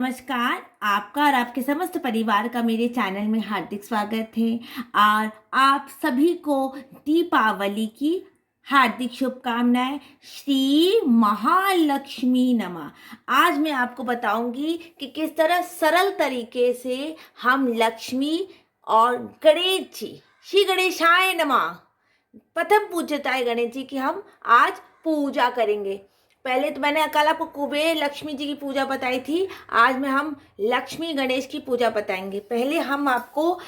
नमस्कार। आपका और आपके समस्त परिवार का मेरे चैनल में हार्दिक स्वागत है और आप सभी को दीपावली की हार्दिक शुभकामनाएं। श्री महालक्ष्मी नमः। आज मैं आपको बताऊंगी कि किस तरह सरल तरीके से हम लक्ष्मी और गणेश जी, श्री गणेशाय नमः, प्रथम पूज्यताय गणेश जी की हम आज पूजा करेंगे। पहले तो मैंने कल आपको कुबेर लक्ष्मी जी की पूजा बताई थी, आज में हम लक्ष्मी गणेश की पूजा बताएंगे। पहले हम आपको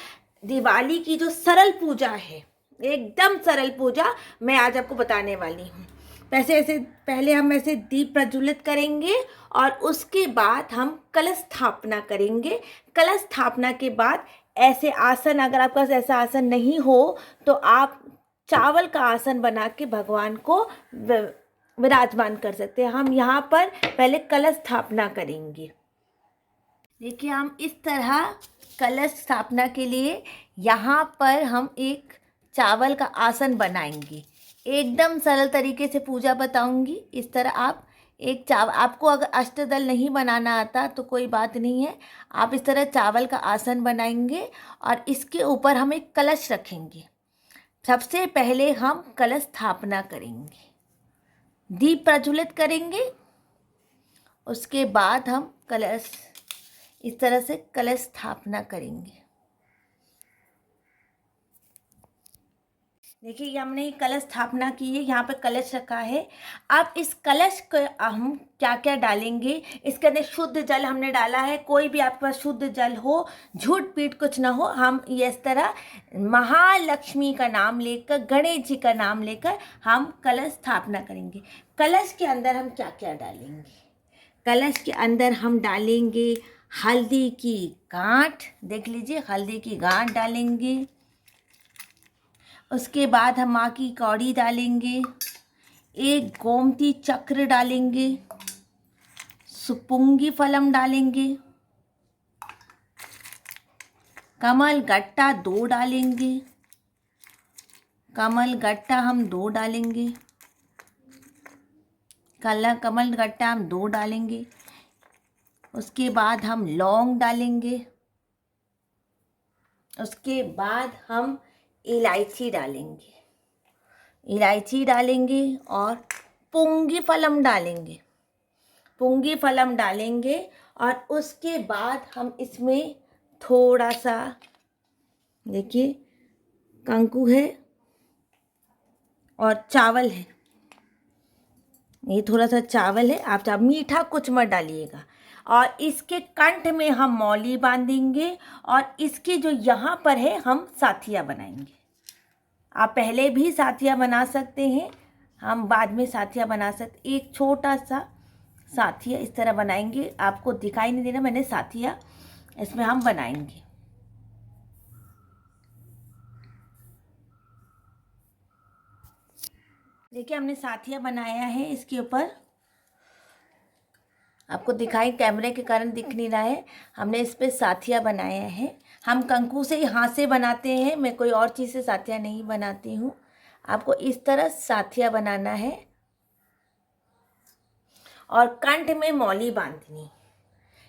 दिवाली की जो सरल पूजा है, एकदम सरल पूजा मैं आज आपको बताने वाली हूँ। पहले हम ऐसे दीप प्रज्वलित करेंगे और उसके बाद हम कलश स्थापना करेंगे। कलश स्थापना के बाद ऐसे आसन, अगर आपके पास ऐसा आसन नहीं हो तो आप चावल का आसन बना के भगवान को विराजमान कर सकते हैं। हम यहाँ पर पहले कलश स्थापना करेंगे। देखिए, हम इस तरह कलश स्थापना के लिए यहाँ पर हम एक चावल का आसन बनाएंगे। एकदम सरल तरीके से पूजा बताऊंगी। इस तरह आप एक चावल, आपको अगर अष्टदल नहीं बनाना आता तो कोई बात नहीं है, आप इस तरह चावल का आसन बनाएंगे और इसके ऊपर हम एक कलश रखेंगे। सबसे पहले हम कलश स्थापना करेंगे, दीप प्रज्वलित करेंगे, उसके बाद हम कलश, इस तरह से कलश स्थापना करेंगे। देखिए, ये हमने कलश स्थापना की है, यहाँ पे कलश रखा है। अब इस कलश को हम क्या क्या डालेंगे, इसके अंदर शुद्ध जल हमने डाला है। कोई भी आपके पास शुद्ध जल हो, झूठ पीट कुछ ना हो, हम ये इस तरह महालक्ष्मी का नाम लेकर, गणेश जी का नाम लेकर हम कलश स्थापना करेंगे। कलश के अंदर हम क्या क्या डालेंगे, कलश के अंदर हम डालेंगे हल्दी की गांठ। देख लीजिए, हल्दी की गांठ डालेंगे। उसके बाद हम माँ की कौड़ी डालेंगे, एक गोमती चक्र डालेंगे, सुपुंगी फलम डालेंगे, कमल गट्टा 2 डालेंगे, कमल गट्टा हम 2 डालेंगे, कमल गट्टा हम 2 डालेंगे। उसके बाद हम लौंग डालेंगे। उसके बाद हम इलायची डालेंगे, इलायची डालेंगे और पुंगी फलम डालेंगे, पुंगी फलम डालेंगे। और उसके बाद हम इसमें थोड़ा सा, देखिए, कंकु है और चावल है, ये थोड़ा सा चावल है। आप मीठा कुछ मत डालिएगा। और इसके कंठ में हम मौली बांधेंगे और इसके जो यहाँ पर है हम साथिया बनाएंगे। आप पहले भी साथिया बना सकते हैं, हम बाद में साथिया बना सकते। एक छोटा सा साथिया इस तरह बनाएंगे, आपको दिखाई नहीं देना, मैंने साथिया इसमें हम बनाएंगे। देखिए, हमने साथिया बनाया है। इसके ऊपर आपको दिखाई, कैमरे के कारण दिख नहीं रहा है, हमने इस पर साथिया बनाया है। हम कंकु से, हाथ से बनाते हैं, मैं कोई और चीज़ से साथिया नहीं बनाती हूँ। आपको इस तरह साथिया बनाना है और कंठ में मौली बांधनी,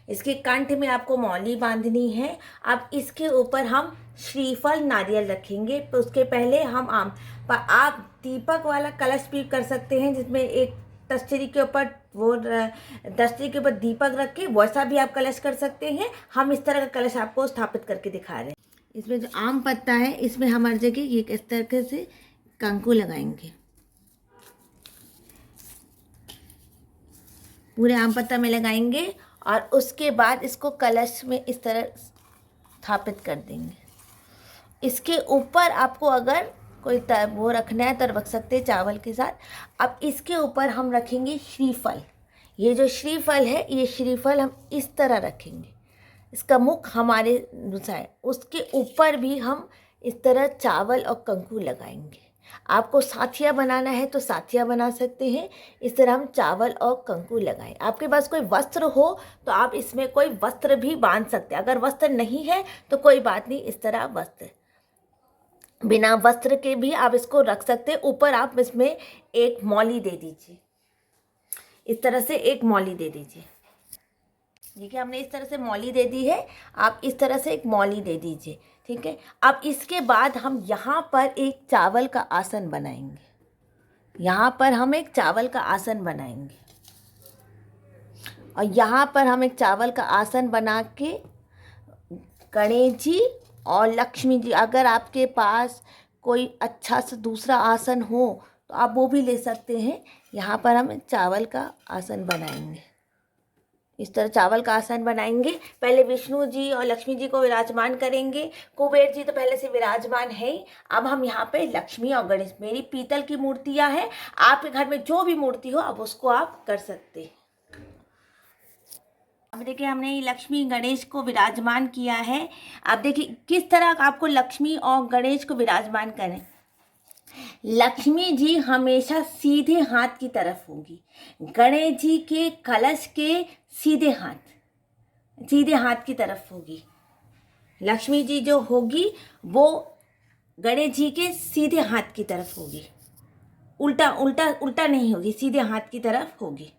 इसके कंठ में आपको मौली बांधनी है। अब इसके ऊपर हम श्रीफल नारियल रखेंगे। तो उसके पहले हम आम पर, आप दीपक वाला कलश भी कर सकते हैं, जिसमें एक तस्तरी के ऊपर तस्तरी के ऊपर दीपक रख के, वैसा भी आप कलश कर सकते हैं। हम इस तरह का कलश आपको स्थापित करके दिखा रहे हैं। इसमें जो आम पत्ता है, इसमें हम हर जगह ये इस तरह से कंकु लगाएंगे, पूरे आम पत्ता में लगाएंगे और उसके बाद इसको कलश में इस तरह स्थापित कर देंगे। इसके ऊपर आपको अगर कोई वो रखना है तो रख सकते हैं चावल के साथ। अब इसके ऊपर हम रखेंगे श्रीफल। ये जो श्रीफल है, ये श्रीफल हम इस तरह रखेंगे, इसका मुख हमारे अनुसार। उसके ऊपर भी हम इस तरह चावल और कंकु लगाएंगे। आपको साथिया बनाना है तो साथिया बना सकते हैं। इस तरह हम चावल और कंकु लगाएं। आपके पास कोई वस्त्र हो तो आप इसमें कोई वस्त्र भी बांध सकते हैं। अगर वस्त्र नहीं है तो कोई बात नहीं, इस तरह वस्त्र, बिना वस्त्र के भी आप इसको रख सकते हैं। ऊपर आप इसमें एक मौली दे दीजिए, इस तरह से एक मौली दे दीजिए। देखिए हमने इस तरह से मौली दे दी है, आप इस तरह से एक मौली दे दीजिए, ठीक है। अब इसके बाद हम यहाँ पर एक चावल का आसन बनाएंगे, यहाँ पर हम एक चावल का आसन बनाएंगे, और यहाँ पर हम एक चावल का आसन बना के गणेश जी और लक्ष्मी जी, अगर आपके पास कोई अच्छा सा दूसरा आसन हो तो आप वो भी ले सकते हैं। यहाँ पर हम चावल का आसन बनाएंगे, इस तरह चावल का आसन बनाएंगे। पहले विष्णु जी और लक्ष्मी जी को विराजमान करेंगे, कुबेर जी तो पहले से विराजमान है ही। अब हम यहाँ पे लक्ष्मी और गणेश, मेरी पीतल की मूर्तियाँ हैं, आपके घर में जो भी मूर्ति हो अब उसको आप कर सकते हैं। अब देखिए हमने लक्ष्मी गणेश को विराजमान किया है। अब देखिए किस तरह आपको लक्ष्मी और गणेश को विराजमान करें। लक्ष्मी जी हमेशा सीधे हाथ की तरफ होगी, गणेश जी के कलश के सीधे हाथ की तरफ होगी। लक्ष्मी जी जो होगी वो गणेश जी के सीधे हाथ की तरफ होगी, उल्टा उल्टा उल्टा नहीं होगी, सीधे हाथ की तरफ होगी।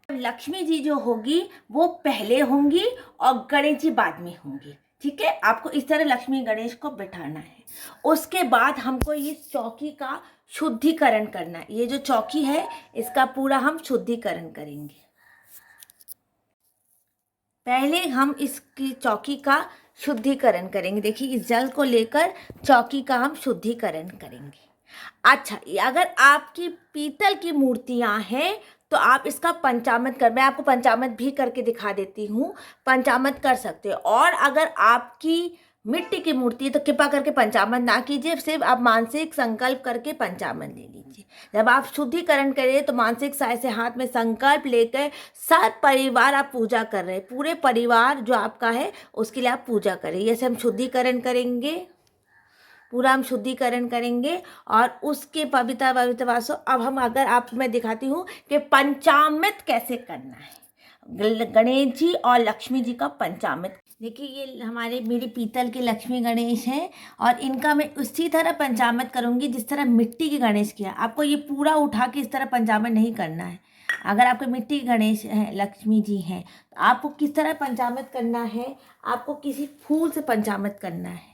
लक्ष्मी जी जो होगी वो पहले होंगी और गणेश जी बाद में होंगी, ठीक है। आपको इस तरह लक्ष्मी गणेश को बिठाना है। उसके बाद हमको ये चौकी का शुद्धिकरण करना है। ये जो चौकी है इसका पूरा हम शुद्धिकरण करेंगे। पहले हम इसकी चौकी का शुद्धिकरण करेंगे। देखिए इस जल को लेकर चौकी का हम शुद्धिकरण करेंगे। अच्छा, अगर आपकी पीतल की मूर्तियां हैं तो आप इसका पंचामृत कर, मैं आपको पंचामृत भी करके दिखा देती हूँ, पंचामृत कर सकते हो। और अगर आपकी मिट्टी की मूर्ति है तो कृपा करके पंचामृत ना कीजिए, सिर्फ आप मानसिक संकल्प करके पंचामृत ले लीजिए। जब आप शुद्धिकरण करें तो मानसिक साय से हाथ में संकल्प लेकर सब परिवार आप पूजा कर रहे हैं, पूरे परिवार जो आपका है उसके लिए आप पूजा करें। जैसे हम शुद्धिकरण करेंगे, पूरा हम शुद्धिकरण करेंगे और उसके पवित्र वासो। अब हम अगर आप मैं दिखाती हूँ कि पंचामृत कैसे करना है, गणेश जी और लक्ष्मी जी का पंचामृत। देखिए ये मेरी पीतल के लक्ष्मी गणेश हैं और इनका मैं उसी तरह पंचामृत करूँगी जिस तरह मिट्टी के गणेश किया। आपको ये पूरा उठा के इस तरह पंचामृत नहीं करना है। अगर आपके मिट्टी के गणेश हैं, लक्ष्मी जी हैं, तो आपको किस तरह पंचामृत करना है, आपको किसी फूल से पंचामृत करना है।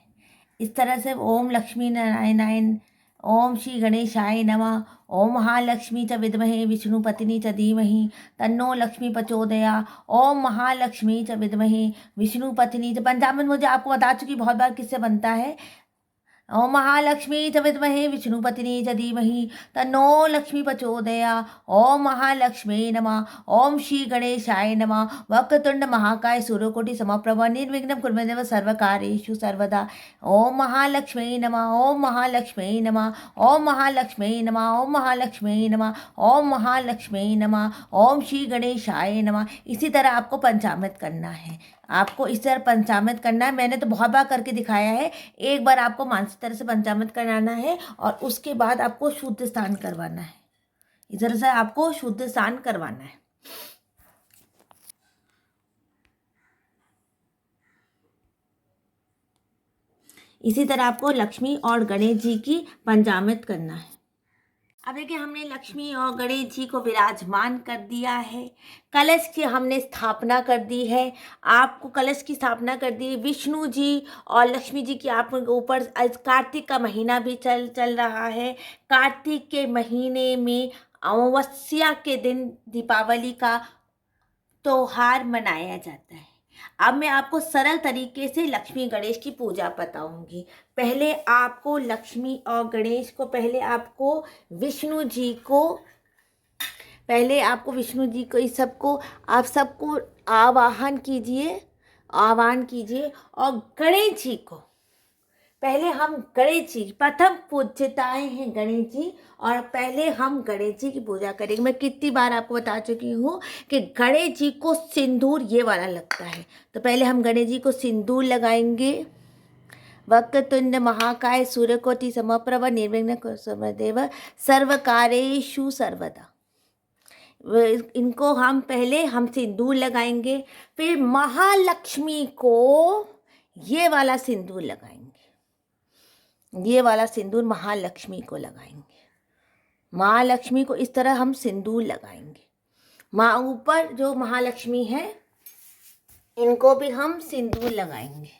इस तरह से ओम लक्ष्मी नारायणाय, ओम श्री गणेशाय नमः, ओम महालक्ष्मी च विद्महे विष्णुपत्नी च धीमहि तन्नो लक्ष्मी प्रचोदयात्, ओम महालक्ष्मी च विद्महे विष्णुपत्नी च। पंचामृत मुझे आपको बता चुकी बहुत बार किससे बनता है। ओम महालक्ष्मी च विद्महे विष्णुपत्नी च धीमहि तन्नो लक्ष्मी प्रचोदयात्, ओम महालक्ष्मी नमः, ओम श्री गणेशाय नमः। वक्रतुंड महाकाय सूर्यकोटि समप्रभ निर्विघ्नं कुरु मे देव सर्वकार्येषु सर्वदा। ओम महालक्ष्मी नमः, ओम महालक्ष्मी नमः, ओम महालक्ष्मी नमः, ओम महालक्ष्मी नमः, ओम महालक्ष्मी नमः, ओम श्री गणेशाय नमः। इसी तरह आपको पंचामृत करना है, आपको इस तरह पंचामृत करना है। मैंने तो बहुत बार करके दिखाया है, एक बार आपको मानसिक तरह से पंचामृत कराना है और उसके बाद आपको शुद्ध स्नान करवाना है। इस तरह से आपको शुद्ध स्नान करवाना है। इसी तरह आपको लक्ष्मी और गणेश जी की पंचामृत करना है। अब देखिए हमने लक्ष्मी और गणेश जी को विराजमान कर दिया है, कलश की हमने स्थापना कर दी है। आपको कलश की स्थापना कर दी, विष्णु जी और लक्ष्मी जी की आप ऊपर। कार्तिक का महीना भी चल रहा है। कार्तिक के महीने में अमावस्या के दिन दीपावली का त्योहार मनाया जाता है। अब मैं आपको सरल तरीके से लक्ष्मी गणेश की पूजा बताऊंगी। पहले आपको लक्ष्मी और गणेश को, पहले आपको विष्णु जी को इस सबको आप सबको आवाहन कीजिए और गणेश जी को पहले हम गणेश जी प्रथम पूज्यताएं हैं गणेश जी, और पहले हम गणेश जी की पूजा करेंगे। मैं कितनी बार आपको बता चुकी हूँ कि गणेश जी को सिंदूर ये वाला लगता है, तो पहले हम गणेश जी को सिंदूर लगाएंगे। वक्रतुंड महाकाय सूर्यकोटि समप्रभ निर्विघ्नं कुरु मे देव सर्वकार्येषु सर्वदा। इनको हम पहले सिंदूर लगाएंगे, फिर महालक्ष्मी को ये वाला सिंदूर लगाएंगे। ये वाला सिंदूर महालक्ष्मी को लगाएंगे। महालक्ष्मी को इस तरह हम सिंदूर लगाएंगे। ऊपर जो महालक्ष्मी है इनको भी हम सिंदूर लगाएंगे।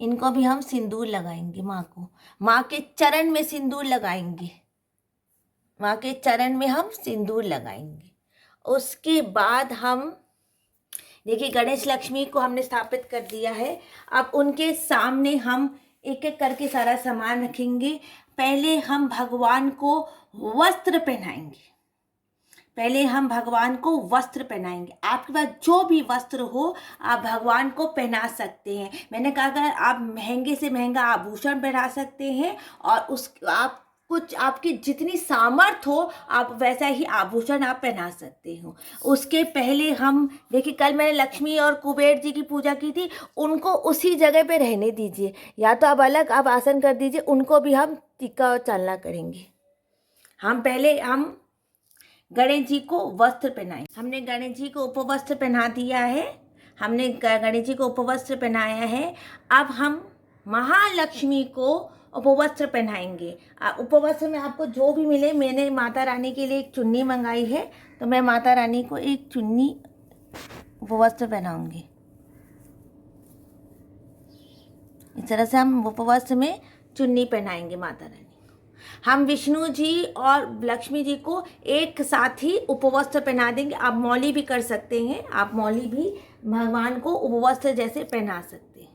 इनको भी हम सिंदूर लगाएंगे। माँ को, माँ के चरण में सिंदूर लगाएंगे। माँ के चरण में हम सिंदूर लगाएंगे। उसके बाद हम देखिए गणेश लक्ष्मी को हमने स्थापित कर दिया है। अब उनके सामने हम एक एक करके सारा सामान रखेंगे। पहले हम भगवान को वस्त्र पहनाएंगे। पहले हम भगवान को वस्त्र पहनाएंगे। आपके पास जो भी वस्त्र हो आप भगवान को पहना सकते हैं। मैंने कहा अगर आप महंगे से महंगा आभूषण पहना सकते हैं और उस आप कुछ आपकी जितनी सामर्थ हो आप वैसा ही आभूषण आप पहना सकते हो। उसके पहले हम देखिए कल मैंने लक्ष्मी और कुबेर जी की पूजा की थी, उनको उसी जगह पे रहने दीजिए, या तो आप अलग आप आसन कर दीजिए, उनको भी हम टीका और चालना करेंगे। हम पहले हम गणेश जी को वस्त्र पहनाए। हमने गणेश जी को उपवस्त्र पहना दिया है। हमने गणेश जी को उपवस्त्र पहनाया है। अब हम महालक्ष्मी को उपवस्त्र पहनाएंगे। उपवस्त्र में आपको जो भी मिले, मैंने माता रानी के लिए एक चुन्नी मंगाई है तो मैं माता रानी को एक चुन्नी उपवस्त्र पहनाऊंगी। इस तरह से हम उपवस्त्र में चुन्नी पहनाएंगे माता रानी। हम विष्णु जी और लक्ष्मी जी को एक साथ ही उपवस्त्र पहना देंगे। आप मौली भी कर सकते हैं, आप मौली भी भगवान को उपवस्त्र जैसे पहना सकते हैं।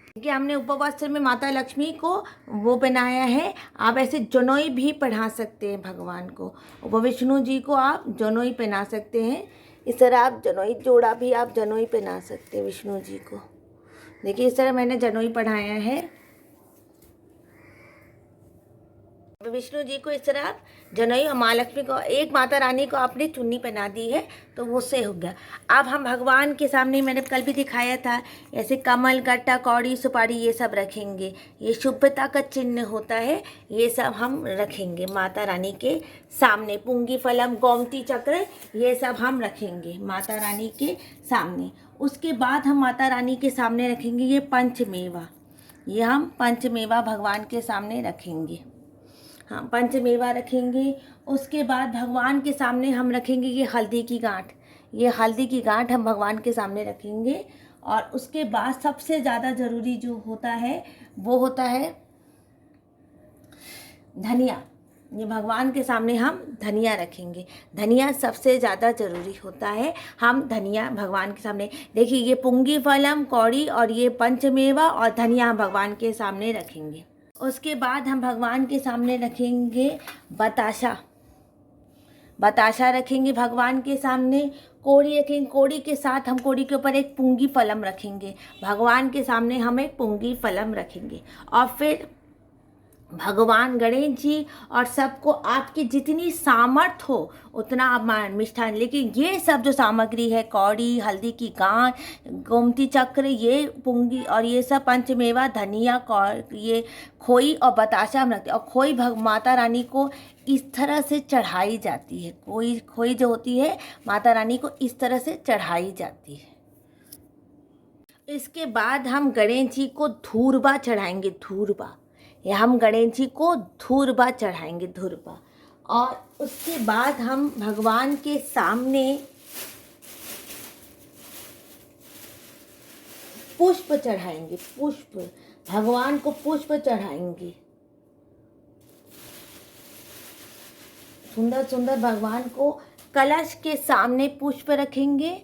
क्योंकि हमने उपवस्त्र में माता लक्ष्मी को वो पहनाया है। आप ऐसे जनेऊ भी पहना सकते हैं भगवान को। विष्णु जी को आप जनेऊ पहना सकते हैं। इस तरह आप जनेऊ जोड़ा भी आप जनेऊ पहना सकते हैं विष्णु जी को। देखिए इस तरह मैंने जनेऊ पहनाया है विष्णु जी को। इस तरह आप जनेऊ, महालक्ष्मी को, एक माता रानी को आपने चुन्नी पहना दी है तो वो से हो गया। अब हम भगवान के सामने, मैंने कल भी दिखाया था, ऐसे कमल, गट्टा, कौड़ी, सुपारी ये सब रखेंगे। ये शुभता का चिन्ह होता है, ये सब हम रखेंगे माता रानी के सामने। पुंगी फलम, गोमती चक्र ये सब हम रखेंगे माता रानी के सामने। उसके बाद हम माता रानी के सामने रखेंगे ये पंचमेवा। ये हम पंचमेवा भगवान के सामने रखेंगे। हाँ, पंचमेवा रखेंगे। उसके बाद भगवान के सामने हम रखेंगे ये हल्दी की गांठ। ये हल्दी की गांठ हम भगवान के सामने रखेंगे। और उसके बाद सबसे ज़्यादा ज़रूरी जो होता है वो होता है धनिया। ये भगवान के सामने हम धनिया रखेंगे। धनिया सबसे ज़्यादा ज़रूरी होता है। हम धनिया भगवान के सामने, देखिए ये पुंगी फलम, कौड़ी और ये पंचमेवा और धनिया हम भगवान के सामने रखेंगे। उसके बाद हम भगवान के सामने रखेंगे बताशा। बताशा रखेंगे भगवान के सामने। कोड़ी रखेंगे, कोड़ी के साथ हम कोड़ी के ऊपर एक पुंगी फलम रखेंगे। भगवान के सामने हम एक पुंगी फलम रखेंगे। और फिर भगवान गणेश जी और सबको आपकी जितनी सामर्थ हो उतना आप मिष्ठान, लेकिन ये सब जो सामग्री है, कौड़ी, हल्दी की गांठ, गोमती चक्र, ये पुंगी और ये सब पंचमेवा, धनिया, ये खोई और बताशा हम रखते हैं। और खोई माता रानी को इस तरह से चढ़ाई जाती है। खोई जो होती है माता रानी को इस तरह से चढ़ाई जाती है। इसके बाद हम गणेश जी को धूर्बा चढ़ाएंगे। धूर्बा, या हम गणेश जी को धूर्बा चढ़ाएंगे, धूर्बा। और उसके बाद हम भगवान के सामने पुष्प चढ़ाएंगे। पुष्प, भगवान को पुष्प चढ़ाएंगे। सुंदर सुंदर भगवान को कलश के सामने पुष्प रखेंगे।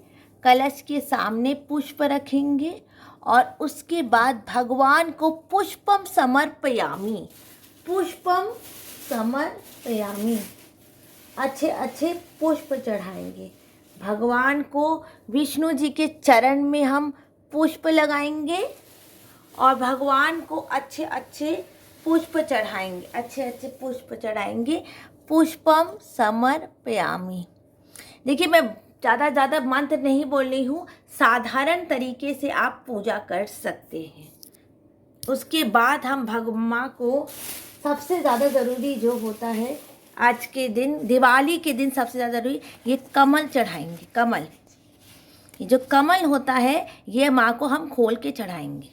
कलश के सामने पुष्प रखेंगे। और उसके बाद भगवान को पुष्पम समर्पयामि। पुष्पम समर्पयामि, अच्छे अच्छे पुष्प चढ़ाएंगे भगवान को। विष्णु जी के चरण में हम पुष्प लगाएंगे और भगवान को अच्छे अच्छे पुष्प चढ़ाएंगे। अच्छे अच्छे पुष्प चढ़ाएंगे। पुष्पम समर्पयामि। देखिए मैं ज़्यादा मंत्र नहीं बोल रही हूँ, साधारण तरीके से आप पूजा कर सकते हैं। उसके बाद हम भगवान को सबसे ज़्यादा ज़रूरी जो होता है आज के दिन, दिवाली के दिन सबसे ज़्यादा ज़रूरी ये कमल चढ़ाएंगे। कमल, ये जो कमल होता है ये माँ को हम खोल के चढ़ाएंगे।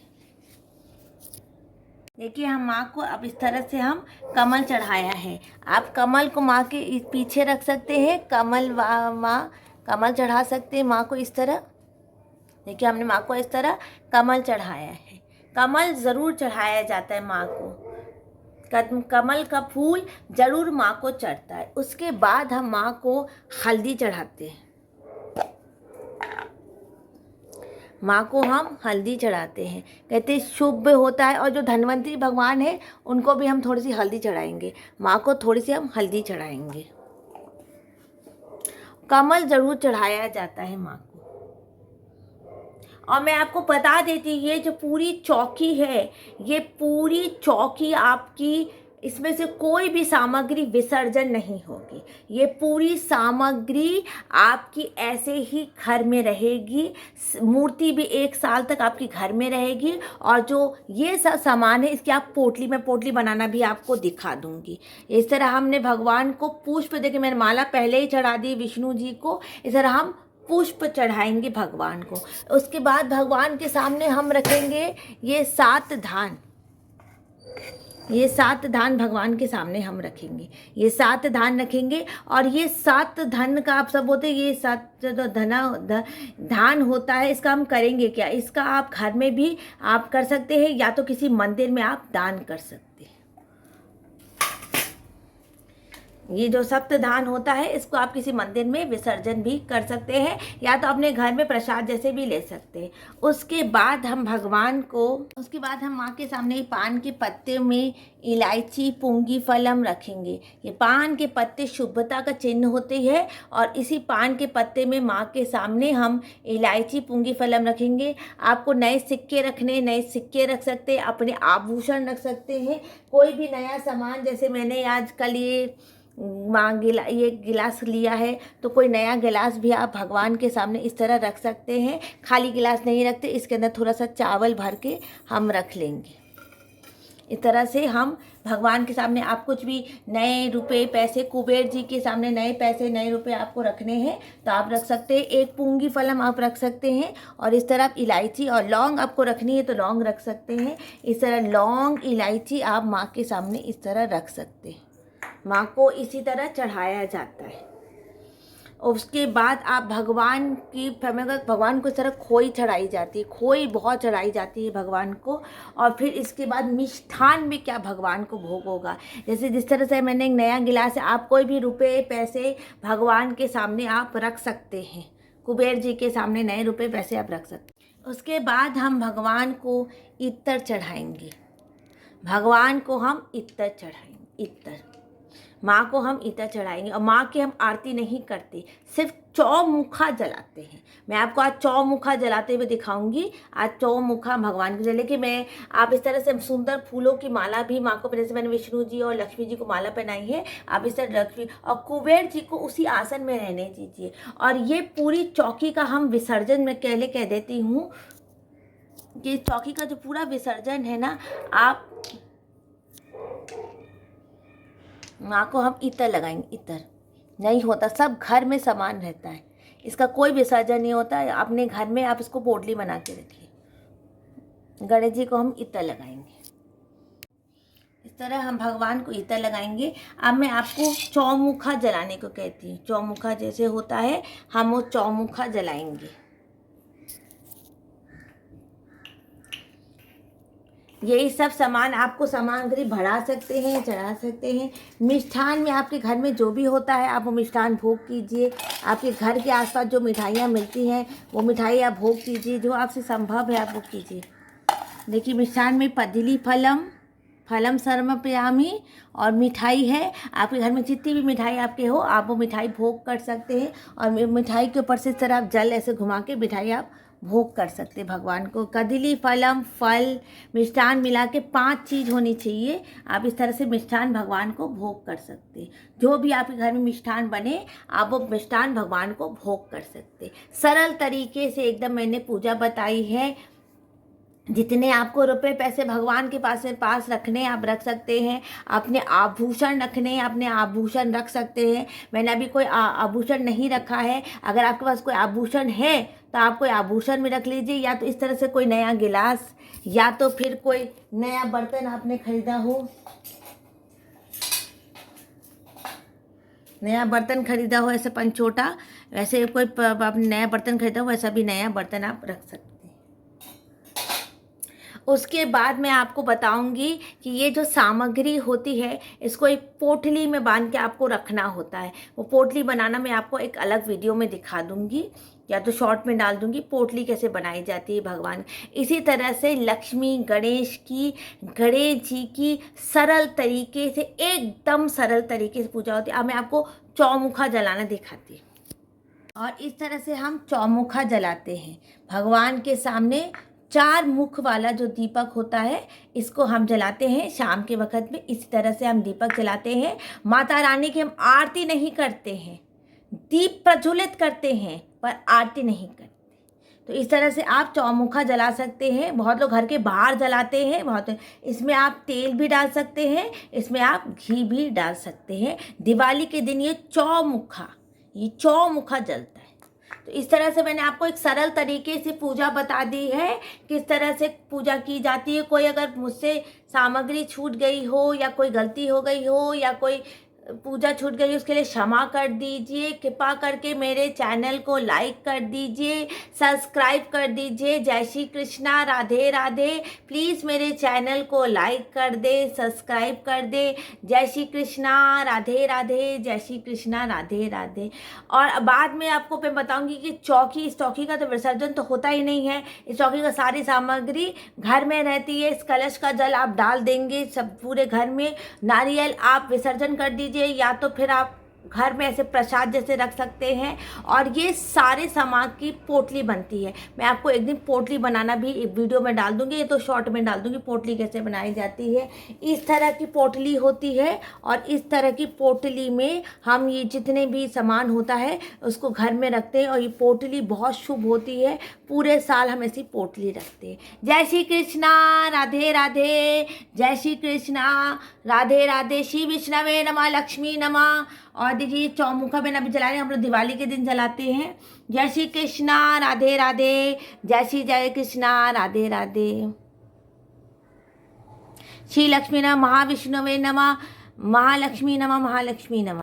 देखिए हम माँ को अब इस तरह से हम कमल चढ़ाया है। आप कमल को माँ के पीछे रख सकते हैं, माँ कमल चढ़ा सकते हैं माँ को इस तरह। देखिए हमने माँ को इस तरह कमल चढ़ाया है। कमल ज़रूर चढ़ाया जाता है माँ को, कमल का फूल ज़रूर माँ को चढ़ता है। उसके बाद हम माँ को हल्दी चढ़ाते हैं, माँ को हम हल्दी चढ़ाते हैं, कहते हैं शुभ होता है। और जो धन्वंतरी भगवान है उनको भी हम थोड़ी सी हल्दी चढ़ाएंगे, माँ को थोड़ी सी हम हल्दी चढ़ाएंगे। कमल ज़रूर चढ़ाया जाता है माँ को। और मैं आपको बता देती हूँ, ये जो पूरी चौकी है, ये पूरी चौकी आपकी, इसमें से कोई भी सामग्री विसर्जन नहीं होगी। ये पूरी सामग्री आपकी ऐसे ही घर में रहेगी। मूर्ति भी 1 साल तक आपकी घर में रहेगी। और जो ये सब सामान है इसकी आप पोटली, में पोटली बनाना भी आपको दिखा दूंगी। इस तरह हमने भगवान को पुष्प, देखिए मैंने माला पहले ही चढ़ा दी विष्णु जी को, इस तरह हम पुष्प चढ़ाएंगे भगवान को। उसके बाद भगवान के सामने हम रखेंगे ये 7 धान, ये 7 धान भगवान के सामने हम रखेंगे, ये 7 धान रखेंगे। और ये 7 धन का आप सब बोलते हैं, ये 7 जो धान होता है, इसका हम करेंगे क्या? इसका आप घर में भी आप कर सकते हैं, या तो किसी मंदिर में आप दान कर सकते हैं। ये जो सप्तधान होता है इसको आप किसी मंदिर में विसर्जन भी कर सकते हैं, या तो अपने घर में प्रसाद जैसे भी ले सकते हैं। उसके बाद हम माँ के सामने पान के पत्ते में इलायची पूंगी फलम रखेंगे। ये पान के पत्ते शुभता का चिन्ह होते हैं, और इसी पान के पत्ते में माँ के सामने हम इलायची पूंगी फलम रखेंगे। आपको नए सिक्के रखने, नए सिक्के रख सकते हैं, अपने आभूषण रख सकते हैं, कोई भी नया सामान। जैसे मैंने आजकल ये गिलास लिया है, तो कोई नया गिलास भी आप भगवान के सामने इस तरह रख सकते हैं। खाली गिलास नहीं रखते, इसके अंदर थोड़ा सा चावल भर के हम रख लेंगे। इस तरह से हम भगवान के सामने, आप कुछ भी नए रुपए पैसे, कुबेर जी के सामने नए पैसे नए रुपए आपको रखने हैं तो आप रख सकते हैं। एक पूंगी फलम आप रख सकते हैं, और इस तरह आप इलायची और लौंग आपको रखनी है तो लौंग रख सकते हैं। इस तरह लौंग इलायची आप माँ के सामने इस तरह रख सकते हैं। माँ को इसी तरह चढ़ाया जाता है। उसके बाद आप भगवान को इस तरह खोई चढ़ाई जाती है, खोई बहुत चढ़ाई जाती है भगवान को। और फिर इसके बाद मिष्ठान में क्या भगवान को भोग होगा, जैसे जिस तरह से मैंने एक नया गिलास है, आप कोई भी रुपए पैसे भगवान के सामने आप रख सकते हैं। कुबेर जी के सामने नए रुपए पैसे आप रख सकते हैं। उसके बाद हम भगवान को इत्र चढ़ाएंगे, भगवान को हम इत्र चढ़ाएंगे, इत्र माँ को हम इत्र चढ़ाएंगे। और माँ की हम आरती नहीं करते, सिर्फ चौमुखा जलाते हैं। मैं आपको आज चौमुखा जलाते हुए दिखाऊंगी। आज चौमुखा भगवान को जले कि मैं, आप इस तरह से सुंदर फूलों की माला भी माँ को, जैसे मैंने विष्णु जी और लक्ष्मी जी को माला पहनाई है, आप इस तरह लक्ष्मी और कुबेर जी को उसी आसन में रहने दीजिए। और ये पूरी चौकी का हम विसर्जन में कह देती हूँ कि चौकी का जो पूरा विसर्जन है ना, आप माँ को हम इत्र लगाएंगे। इत्र नहीं होता, सब घर में सामान रहता है, इसका कोई विसर्जन नहीं होता है। अपने घर में आप इसको पोटली बना के रखिए। गणेश जी को हम इत्र लगाएंगे, इस तरह हम भगवान को इत्र लगाएंगे। अब मैं आपको चौमुखा जलाने को कहती हूँ। चौमुखा जैसे होता है, हम वो चौमुखा जलाएंगे। यही सब सामान आपको सामग्री बढ़ा सकते हैं, चढ़ा सकते हैं। मिष्ठान में आपके घर में जो भी होता है आप वो मिष्ठान भोग कीजिए। आपके घर के आसपास जो मिठाइयाँ मिलती हैं वो मिठाई आप भोग कीजिए, जो आपसे संभव है आप वो कीजिए। देखिए मिष्ठान में पदिली फलम समर्पयामि और मिठाई है। आपके घर में जितनी भी मिठाई आपके हो, आप वो मिठाई भोग कर सकते हैं। और मिठाई के ऊपर से इस तरह आप जल ऐसे घुमा के मिठाई आप भोग कर सकते हैं भगवान को। कदिली फलम फल मिष्ठान मिला के 5 चीज़ होनी चाहिए। आप इस तरह से मिष्ठान भगवान को भोग कर सकते हैं। जो भी आपके घर में मिष्ठान बने आप वो मिष्ठान भगवान को भोग कर सकते हैं। सरल तरीके से एकदम मैंने पूजा बताई है। जितने आपको रुपए पैसे भगवान के पास रखने आप रख सकते हैं। अपने आभूषण रखने अपने आभूषण रख सकते हैं। मैंने अभी कोई आभूषण नहीं रखा है। अगर आपके पास कोई आभूषण है तो आप कोई आभूषण में रख लीजिए, या तो इस तरह से कोई नया गिलास, या तो फिर कोई नया बर्तन आपने खरीदा हो, नया बर्तन खरीदा हो ऐसे पंचोटा, वैसे कोई आपने नया बर्तन खरीदा हो वैसा भी नया बर्तन आप रख सकते हैं। उसके बाद मैं आपको बताऊंगी कि ये जो सामग्री होती है इसको एक पोटली में बांध के आपको रखना होता है। वो पोटली बनाना मैं आपको एक अलग वीडियो में दिखा दूंगी, या तो शॉर्ट में डाल दूंगी पोटली कैसे बनाई जाती है भगवान। इसी तरह से लक्ष्मी गणेश जी की सरल तरीके से, एकदम सरल तरीके से पूजा होती है। अब मैं आपको चौमुखा जलाना दिखाती हूँ। और इस तरह से हम चौमुखा जलाते हैं भगवान के सामने। 4 मुख वाला जो दीपक होता है इसको हम जलाते हैं शाम के वक़्त में। इसी तरह से हम दीपक जलाते हैं। माता रानी की हम आरती नहीं करते हैं, दीप प्रज्वलित करते हैं पर आरती नहीं करते। तो इस तरह से आप चौमुखा जला सकते हैं। बहुत लोग घर के बाहर जलाते हैं, बहुत। इसमें आप तेल भी डाल सकते हैं, इसमें आप घी भी डाल सकते हैं। दिवाली के दिन ये चौमुखा जलता है। तो इस तरह से मैंने आपको एक सरल तरीके से पूजा बता दी है, किस तरह से पूजा की जाती है। कोई अगर मुझसे सामग्री छूट गई हो, या कोई गलती हो गई हो, या कोई पूजा छूट गई, उसके लिए क्षमा कर दीजिए। कृपा करके मेरे चैनल को लाइक कर दीजिए, सब्सक्राइब कर दीजिए। जय श्री कृष्णा, राधे राधे। प्लीज़ मेरे चैनल को लाइक कर दे, सब्सक्राइब कर दे। जय श्री कृष्णा, राधे राधे। जय श्री कृष्णा, राधे राधे। और बाद में आपको मैं बताऊंगी कि इस चौकी का तो विसर्जन तो होता ही नहीं है। इस चौकी का सारी सामग्री घर में रहती है। इस कलश का जल आप डाल देंगे सब पूरे घर में। नारियल आप विसर्जन कर दीजिए, या तो फिर आप घर में ऐसे प्रसाद जैसे रख सकते हैं। और ये सारे सामान की पोटली बनती है। मैं आपको एक दिन पोटली बनाना भी एक वीडियो में डाल दूंगी, ये तो शॉर्ट में डाल दूंगी पोटली कैसे बनाई जाती है। इस तरह की पोटली होती है, और इस तरह की पोटली में हम ये जितने भी सामान होता है उसको घर में रखते हैं। और ये पोटली बहुत शुभ होती है, पूरे साल हम ऐसी पोटली रखते हैं। जय श्री कृष्णा, राधे राधे। जय श्री कृष्णा, राधे राधे। श्री विष्णवे नमः, लक्ष्मी नमः। और देखिए चौमुखा मैंने अभी जलाए, हम लोग दिवाली के दिन जलाते हैं। जय श्री कृष्णा, राधे राधे। जय कृष्णा, राधे राधे। श्री लक्ष्मी नमः, महाविष्णुवे नमः, महालक्ष्मी नमः, महालक्ष्मी नमः।